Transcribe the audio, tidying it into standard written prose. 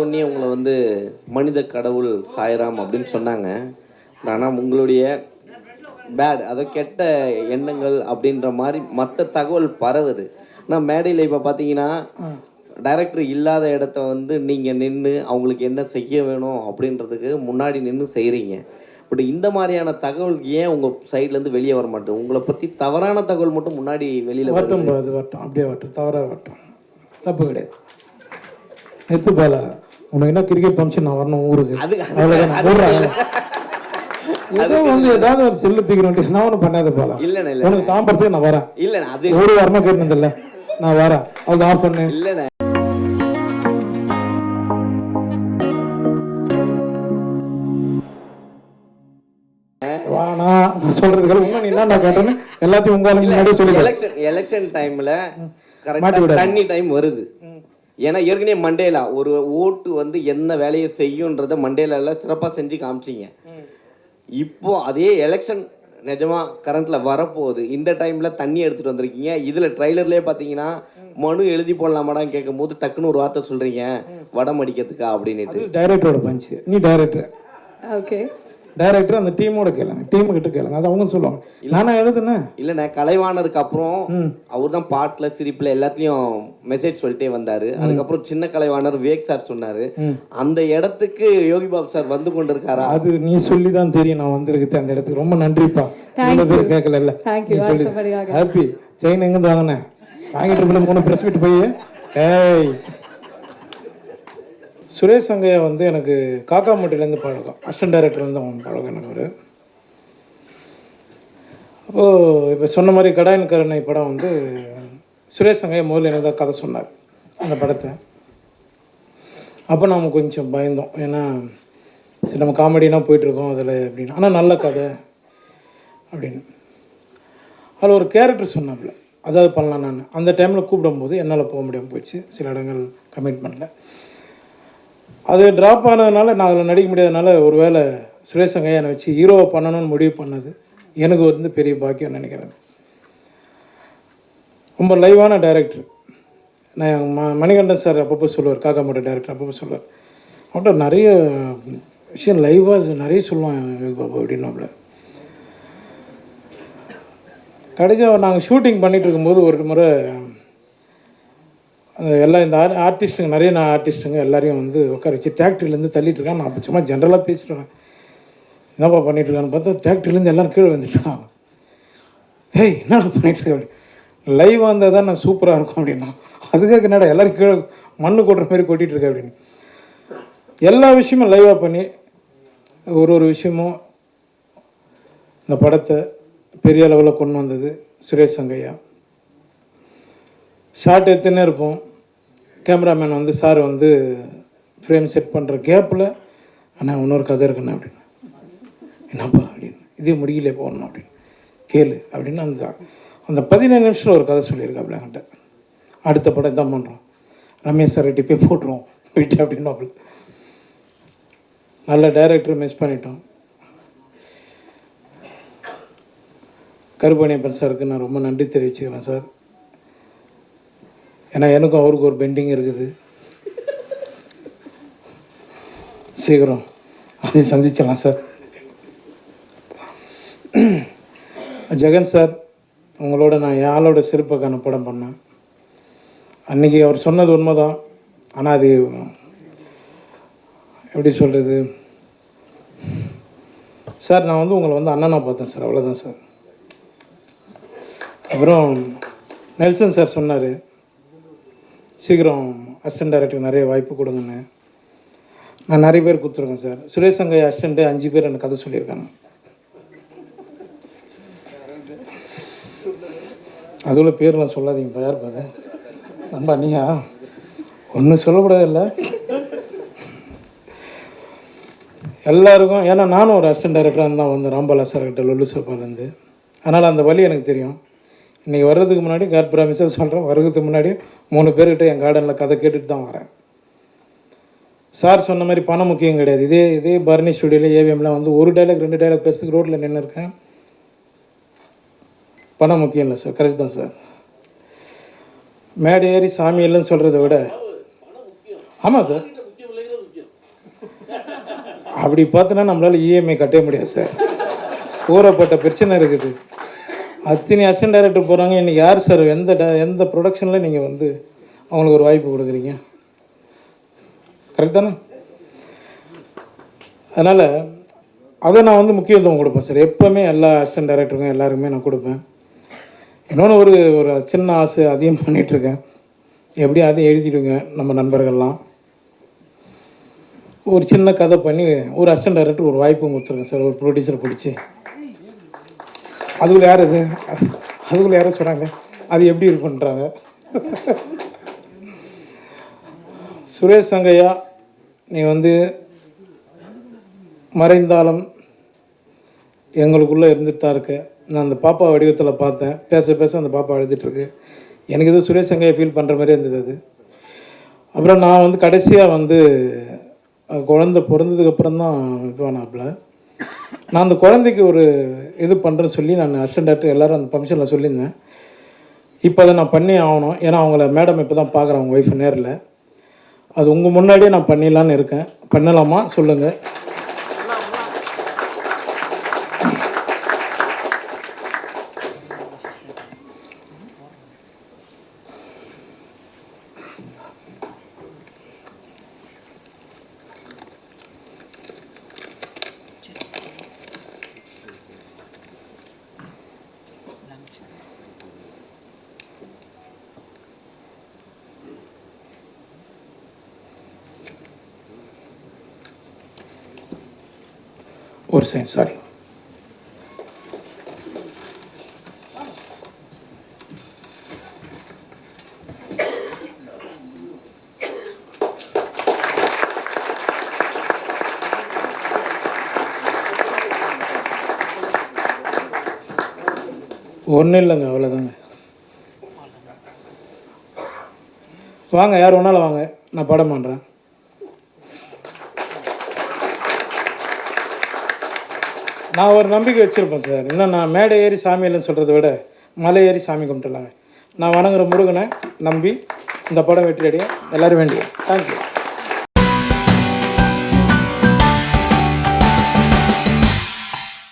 உடனே உங்களை வந்து மனித கடவுள் சாய்ராம் அப்படின்னு சொன்னாங்க. ஆனால் உங்களுடைய பேட் அதை கெட்ட எண்ணங்கள் அப்படின்ற மாதிரி மற்ற தகவல் பரவுது. ஆனால் மேடையில் இப்போ பார்த்தீங்கன்னா டைரக்டர் இல்லாத இடத்த வந்து நீங்கள் நின்று அவங்களுக்கு என்ன செய்ய வேணும் அப்படின்றதுக்கு முன்னாடி நின்று செய்கிறீங்க. பட் இந்த மாதிரியான தகவல் ஏன் உங்கள் சைட்லேருந்து வெளியே வர மாட்டேன்? உங்களை பற்றி தவறான தகவல் மட்டும் முன்னாடி வெளியில் வரட்டும். அது வரட்டும், அப்படியே வரட்டும், தவறாக வரட்டும், தப்பு கிடையாது. எடுத்து போல உனக்கு என்ன கிரிக்கெட் ஃபங்க்ஷன் நான் வரணும் ஊருக்கு, அவ்வளோதான். ஏதோ வந்து ஏதாவது ஒரு செல்லு தூக்கிறோம் நான் ஒன்றும் பண்ணாத போல. இல்லைண்ணே, இல்லை உனக்கு தாம்பரத்துக்கு நான் வரேன். இல்லைண்ணே, அது ஒரு வாரமாக கேட்டதில்லை, நான் வரேன். அது ஆஃப் பண்ணு. இல்லைண்ணே, வானா நான் சொல்றதுக்கு உண்மை என்ன கேட்டேன்னு எல்லாத்தையும் உங்களுக்கு முன்னாடி சொல்லி. எலெக்ஷன் டைம்ல கரெக்டாக தண்ணி டைம் வருது. ஏன்னா ஏற்கனவே மண்டேலா ஒரு ஓட்டு வந்து என்ன வேலையை செய்யுன்றதை மண்டேலாவில் சிறப்பாக செஞ்சு காமிச்சிங்க. இப்போ அதே எலெக்ஷன் நிஜமா கரண்ட்ல வரப்போகுது. இந்த டைம்ல தண்ணி எடுத்துட்டு வந்திருக்கீங்க. இதுல ட்ரைலர்லயே பாத்தீங்கன்னா மனு எழுதி போடலாமாடான்னு கேட்கும் போது டக்குன்னு ஒரு வார்த்தை சொல்றீங்க, வடம் அடிக்கிறதுக்கா அப்படின்னு. டைரக்டரோட பஞ்சு. நீ டைரக்டர், ஓகே, டைரக்டர் அந்த டீமோட கேளுங்க, டீமு கிட்ட கேளுங்க, அது அவங்க சொல்லுவாங்க. நானே எழுதுனேன். இல்லைண்ணே, கலைவாணருக்கு அப்புறம் அவர் தான் பாட்டுல சிரிப்புல எல்லாத்தையும் மெசேஜ் சொல்லிட்டே வந்தாரு. அதுக்கப்புறம் சின்ன கலைவாணர் விவேக் சார் சொன்னாரு. அந்த இடத்துக்கு யோகி பாபு சார் வந்து கொண்டு இருக்காரா? அது நீ சொல்லி தான் தெரியும் நான் வந்திருக்கு அந்த இடத்துக்கு. ரொம்ப நன்றிப்பா. பேர் கேட்கல இல்ல, சொல்லி ஹாப்பி. செயின் எங்கிருந்து வாங்கினேன்? வாங்கிட்டு 3 பிரஸ் மீட் போய். ஏய், சுரேஷ் சங்கையா வந்து எனக்கு காக்காமட்டிலேருந்து பழக்கம், அசிஸ்டன்ட் டைரக்டர்லேருந்து அவன் பழக்கம் எனக்கு. ஒரு அப்போது இப்போ சொன்ன மாதிரி கடாயின் கருணை படம் வந்து சுரேஷ் சங்கையா முதல்ல எனக்கு தான் கதை சொன்னார் அந்த படத்தை. அப்போ நம்ம கொஞ்சம் பயந்தோம், ஏன்னா சரி நம்ம காமெடினா போயிட்டுருக்கோம் அதில் அப்படின்னு. ஆனால் நல்ல கதை அப்படின்னு அதில் ஒரு கேரக்டர் சொன்னாப்புல, அதாவது பண்ணலாம். நான் அந்த டைமில் கூப்பிடும்போது என்னால் போக முடியாமல் போயிடுச்சு, சில இடங்கள் கமிட்மெண்ட்டில். அது ட்ராப் ஆனதுனால நான் அதில் நடிக்க முடியாதனால ஒரு வேளை சுரேஷ் சங்கையா என்னை வச்சு ஹீரோவை பண்ணணும்னு முடிவு பண்ணது எனக்கு வந்து பெரிய பாக்கியம் நினைக்கிறேன். ரொம்ப லைவான டைரக்டர். நான் மணிகண்டன் சார் அப்பப்போ சொல்லுவார், காக்காமோட டைரக்டர் அப்பப்போ சொல்லுவார், அவன்கிட்ட நிறைய விஷயம் லைவாக நிறைய சொல்லுவான் யோகி பாபு அப்படின்னாப்புல. கடைசியாக நாங்கள் ஷூட்டிங் பண்ணிகிட்டு இருக்கும்போது ஒரு முறை எல்லாம் இந்த ஆர்டிஸ்ட்டுங்க நிறைய ஆர்டிஸ்ட்டுங்க எல்லாரையும் வந்து உட்கார வச்சு டிராக்டர்லேருந்து தள்ளிட்டு இருக்கான். நான் அப்போ சும்மா ஜென்ரலாக பேசிட்டுருக்கேன், என்னப்பா பண்ணிகிட்ருக்கான்னு பார்த்தா டிராக்டர்லேருந்து எல்லோரும் கீழே வந்துட்டுருக்காங்க. ஏய் என்னடா பண்ணிகிட்ருக்க அப்படி. லைவாக இருந்தால் தான் நான் சூப்பராக இருக்கும் அப்படின்னா, அதுக்காக என்னடா எல்லோரும் கீழே மண்ணு கொட்டுற மாதிரி கொட்டிகிட்ருக்கேன் அப்படின்னு. எல்லா விஷயமும் லைவாக பண்ணி ஒரு விஷயமும் இந்த படத்தை பெரிய அளவில் கொண்டு வந்தது சுரேஷ் சங்கையா. ஷார்ட் எடுத்துன்னே இருப்போம், கேமராமேன் வந்து சார் வந்து ஃப்ரேம் செட் பண்ணுற கேப்பில் அண்ணா இன்னொரு கதை இருக்குண்ணா அப்படின்னு. என்னப்பா அப்படின்னு. இதே முடியல போடணும் அப்படின்னு. கேளு அப்படின்னு அந்த 15 நிமிஷத்தில் ஒரு கதை சொல்லியிருக்காப்புல என்கிட்ட. அடுத்த படம் தான் பண்ணுறோம், ரமேஷ் சார் டிப்பே போட்டுருவோம் போயிட்டு அப்படின்னு. நல்ல டைரக்டர் மிஸ் பண்ணிட்டோம். கருப்பணியப்பன் சாருக்கு நான் ரொம்ப நன்றி தெரிவிச்சுக்கிறேன் சார். ஏன்னா எனக்கும் அவருக்கு ஒரு பெண்டிங் இருக்குது, சீக்கிரம் அதையும் சந்திச்சிடலாம் சார். ஜெகன் சார், உங்களோட நான் என் ஆளோட சிறப்புக்கான படம் பண்ணேன். அன்றைக்கி அவர் சொன்னது உண்மை தான், ஆனால் அது எப்படி சொல்கிறது சார், நான் வந்து உங்களை வந்து அண்ணனாக பார்த்தேன் சார், அவ்வளோதான் சார். அப்புறம் நெல்சன் சார் சொன்னார், சீக்கிரம் அசிஸ்டன்ட் டைரக்டருக்கு நிறைய வாய்ப்பு கொடுங்கன்னு. நான் நிறைய பேர் கொடுத்துருக்கேன் சார். சுரேஷ் சங்கையா அசிஸ்டண்ட்டு 5 பேர் எனக்கு கதை சொல்லியிருக்காங்க. அதுவும் பேர்லாம் சொல்லாதீங்க, யார் பாரு நம்ம அண்ணியா ஒன்றும் சொல்லக்கூடாது இல்லை எல்லாருக்கும். ஏன்னா நானும் ஒரு அசிஸ்டன்ட் டைரக்டராக தான் வந்தேன் ராம்பாலா சார்கிட்ட லொல்லு சோப்பாலேருந்து. அதனால் அந்த வழி எனக்கு தெரியும். இன்றைக்கி வர்றதுக்கு முன்னாடி காட் ப்ராமிஸாக சொல்கிறேன், வர்றதுக்கு முன்னாடி 3 பேர்கிட்ட என் கார்டனில் கதை கேட்டுட்டு தான் வரேன். சார் சொன்ன மாதிரி பணம் முக்கியம் கிடையாது. இதே பரணி ஸ்டுடியோவில் ஏவிஎம்லாம் வந்து ஒரு டைலாக் 2 டைலாக் பேசுறதுக்கு ரோட்டில் நின்று இருக்கேன். பணம் முக்கியம் இல்லை சார், கரெக்ட் தான் சார். மேடை ஏறி சாமி இல்லைன்னு சொல்கிறத விட, ஆமாம் சார், அப்படி பார்த்தோன்னா நம்மளால் இஎம்ஐ கட்டவே முடியாது சார். ஊறப்பட்ட பிரச்சனை இருக்குது. அத்தனை அசிஸ்டன்ட் டைரக்டர் போகிறாங்க. இன்றைக்கி யார் சார் எந்த ப்ரொடக்ஷனில் நீங்கள் வந்து அவங்களுக்கு ஒரு வாய்ப்பு கொடுக்குறீங்க? கரெக்ட் தானே? அதனால் அதை நான் வந்து முக்கியத்துவம் கொடுப்பேன் சார். எப்போவுமே எல்லா அசிஸ்டன்ட் டைரக்டருக்கும் எல்லாருக்குமே நான் கொடுப்பேன். இன்னொன்று ஒரு சின்ன ஆசை அதையும் பண்ணிகிட்ருக்கேன். எப்படியும் அதையும் எழுதிடுங்க நம்ம நண்பர்கள்லாம். ஒரு சின்ன கதை பண்ணி ஒரு அசிஸ்டன்ட் டைரக்டர் ஒரு வாய்ப்பும் கொடுத்துருக்கேன் சார். ஒரு ப்ரொடியூசரை பிடிச்சி அதுக்குள்ளே யார் அதுக்குள்ளே யாரும் சொன்னாங்க அது எப்படி இருக்குன்றாங்க. சுரேஷ் சங்கையா, நீ வந்து மறைந்தாலும் எங்களுக்குள்ளே இருந்துட்டு தான் இருக்க. நான் அந்த பாப்பா வடிவத்தில் பார்த்தேன். பேச பேச அந்த பாப்பா எழுதிட்டுருக்கு. எனக்கு எதுவும் சுரேஷ் சங்கையை ஃபீல் பண்ணுற மாதிரி இருந்தது அது. அப்புறம் நான் வந்து கடைசியாக வந்து குழந்தை பிறந்ததுக்கப்புறம் தான் இதுவானாப்பில். நான் அந்த குழந்தைக்கு ஒரு இது பண்ணுறேன்னு சொல்லி நான் அசிஸ்டன்ட் டைரக்டர் எல்லோரும் அந்த ஃபங்க்ஷனில் சொல்லியிருந்தேன். இப்போ அதை நான் பண்ணி ஆகணும். ஏன்னா அவங்கள மேடம் இப்போ தான் பார்க்குறேன் அவங்க ஒய்ஃபை நேரில். அது உங்கள் முன்னாடியே நான் பண்ணிடலான்னு இருக்கேன். பண்ணலாமா சொல்லுங்கள்? ஒரு செகண்ட், சாரி. ஒன்றும் இல்லைங்க, அவ்வளோதாங்க. வாங்க, யார் வேணாலும் வாங்க, நான் படம் பண்ணுறேன். நான் ஒரு நம்பிக்கை வச்சுருப்பேன் சார். இன்னும் நான் மேடை ஏறி சாமி இல்லைன்னு சொல்கிறத விட மலை ஏறி சாமி கும்பிட்டுலாங்க. நான் வணங்குற முருகனை நம்பி இந்த படம் வெற்றி அடைய எல்லோரும் வேண்டிய. தேங்க்யூ.